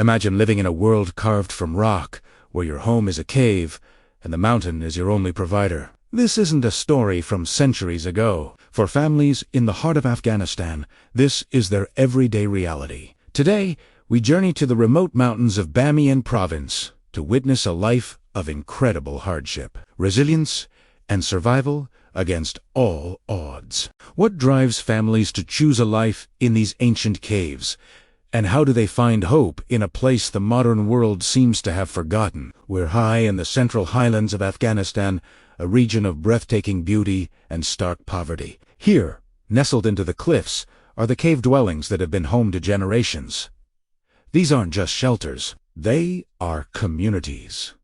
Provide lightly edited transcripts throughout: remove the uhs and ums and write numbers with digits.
Imagine living in a world carved from rock, where your home is a cave, and the mountain is your only provider. This isn't a story from centuries ago. For families in the heart of Afghanistan, this is their everyday reality. Today, we journey to the remote mountains of Bamiyan province to witness a life of incredible hardship, resilience, and survival against all odds. What drives families to choose a life in these ancient caves? And how do they find hope in a place the modern world seems to have forgotten? We're high in the central highlands of Afghanistan, a region of breathtaking beauty and stark poverty. Here, nestled into the cliffs, are the cave dwellings that have been home to generations. These aren't just shelters, they are communities.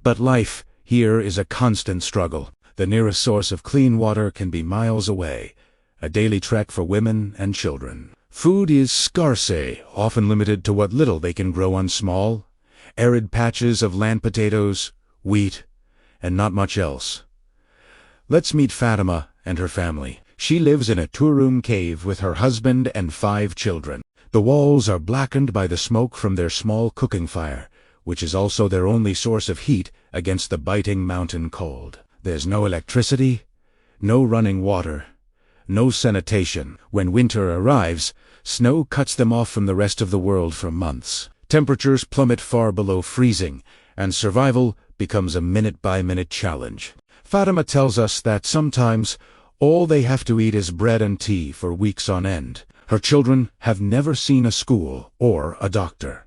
But life here is a constant struggle. The nearest source of clean water can be miles away, a daily trek for women and children. Food is scarce, often limited to what little they can grow on small, arid patches of land potatoes, wheat, and not much else. Let's meet Fatima and her family. She lives in a two-room cave with her husband and 5 children. The walls are blackened by the smoke from their small cooking fire, which is also their only source of heat against the biting mountain cold. There's no electricity, no running water, no sanitation. When winter arrives, snow cuts them off from the rest of the world for months. Temperatures plummet far below freezing, and survival becomes a minute-by-minute challenge. Fatima tells us that sometimes all they have to eat is bread and tea for weeks on end. Her children have never seen a school or a doctor.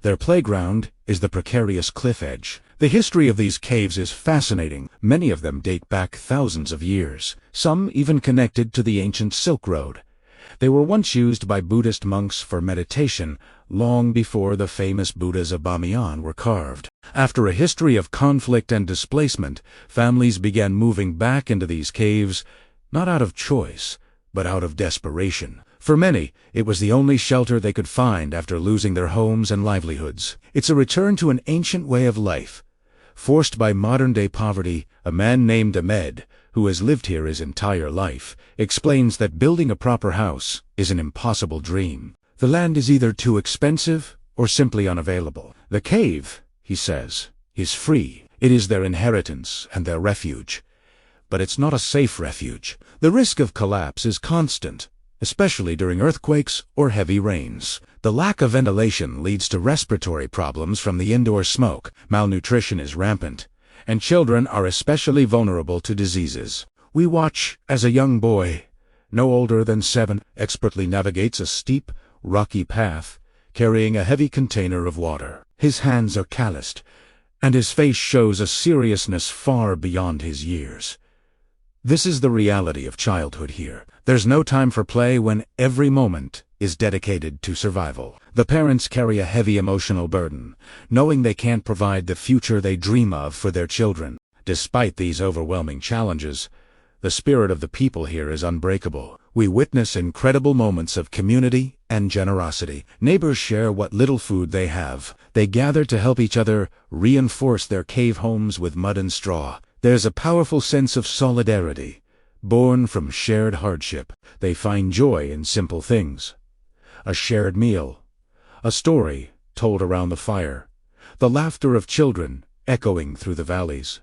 Their playground is the precarious cliff edge. The history of these caves is fascinating. Many of them date back thousands of years, some even connected to the ancient Silk Road. They were once used by Buddhist monks for meditation, long before the famous Buddhas of Bamiyan were carved. After a history of conflict and displacement, families began moving back into these caves, not out of choice, but out of desperation. For many, it was the only shelter they could find after losing their homes and livelihoods. It's a return to an ancient way of life. Forced by modern-day poverty, a man named Ahmed, who has lived here his entire life, explains that building a proper house is an impossible dream. The land is either too expensive or simply unavailable. The cave, he says, is free. It is their inheritance and their refuge. But it's not a safe refuge. The risk of collapse is constant, especially during earthquakes or heavy rains. The lack of ventilation leads to respiratory problems from the indoor smoke. Malnutrition is rampant, and children are especially vulnerable to diseases. We watch as a young boy, no older than 7, expertly navigates a steep, rocky path, carrying a heavy container of water. His hands are calloused, and his face shows a seriousness far beyond his years. This is the reality of childhood here. There's no time for play when every moment is dedicated to survival. The parents carry a heavy emotional burden, knowing they can't provide the future they dream of for their children. Despite these overwhelming challenges, the spirit of the people here is unbreakable. We witness incredible moments of community and generosity. Neighbors share what little food they have. They gather to help each other reinforce their cave homes with mud and straw. There's a powerful sense of solidarity, born from shared hardship. They find joy in simple things. A shared meal, a story told around the fire, the laughter of children echoing through the valleys.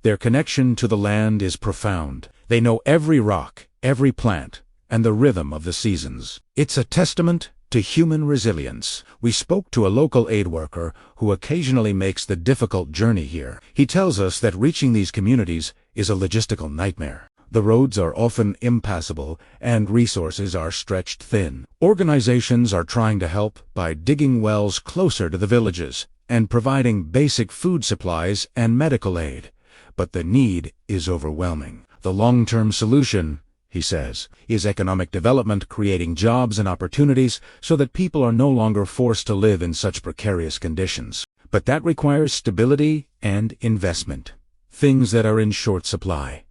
Their connection to the land is profound. They know every rock, every plant, and the rhythm of the seasons. It's a testament to human resilience. We spoke to a local aid worker who occasionally makes the difficult journey here. He tells us that reaching these communities is a logistical nightmare. The roads are often impassable and resources are stretched thin. Organizations are trying to help by digging wells closer to the villages and providing basic food supplies and medical aid. But the need is overwhelming. The long-term solution, he says, is economic development, creating jobs and opportunities so that people are no longer forced to live in such precarious conditions. But that requires stability and investment, things that are in short supply.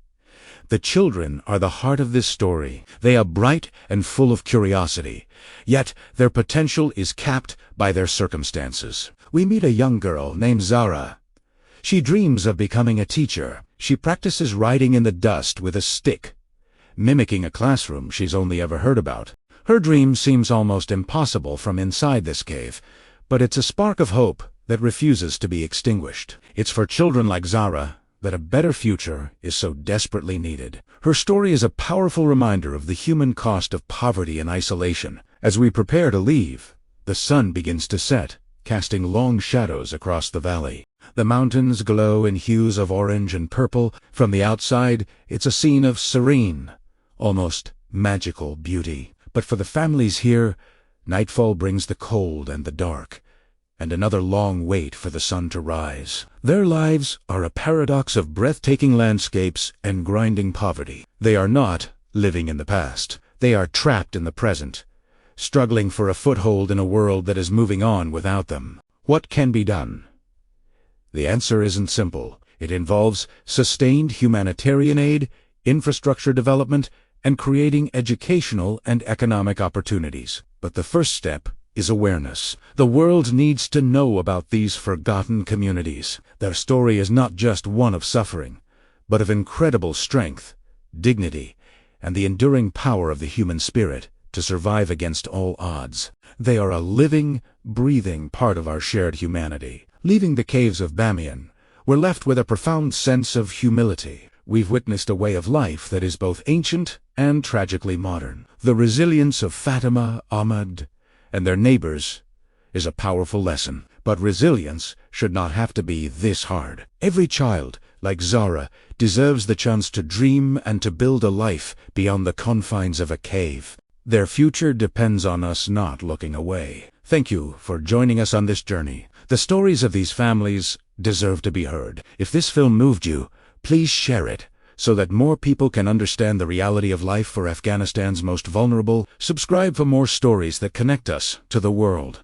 The children are the heart of this story. They are bright and full of curiosity, yet their potential is capped by their circumstances. We meet a young girl named Zara. She dreams of becoming a teacher. She practices writing in the dust with a stick, mimicking a classroom she's only ever heard about. Her dream seems almost impossible from inside this cave, but it's a spark of hope that refuses to be extinguished. It's for children like Zara that a better future is so desperately needed. Her story is a powerful reminder of the human cost of poverty and isolation. As we prepare to leave, the sun begins to set, casting long shadows across the valley. The mountains glow in hues of orange and purple. From the outside, it's a scene of serene, almost magical beauty. But for the families here, nightfall brings the cold and the dark, and another long wait for the sun to rise. Their lives are a paradox of breathtaking landscapes and grinding poverty. They are not living in the past. They are trapped in the present, struggling for a foothold in a world that is moving on without them. What can be done? The answer isn't simple. It involves sustained humanitarian aid, infrastructure development, and creating educational and economic opportunities. But the first step is awareness. The world needs to know about these forgotten communities. Their story is not just one of suffering, but of incredible strength, dignity, and the enduring power of the human spirit to survive against all odds. They are a living, breathing part of our shared humanity. Leaving the caves of Bamiyan, we're left with a profound sense of humility. We've witnessed a way of life that is both ancient and tragically modern. The resilience of Fatima, Ahmad, and their neighbors is a powerful lesson. But resilience should not have to be this hard. Every child, like Zara, deserves the chance to dream and to build a life beyond the confines of a cave. Their future depends on us not looking away. Thank you for joining us on this journey. The stories of these families deserve to be heard. If this film moved you, please share it, so that more people can understand the reality of life for Afghanistan's most vulnerable. Subscribe for more stories that connect us to the world.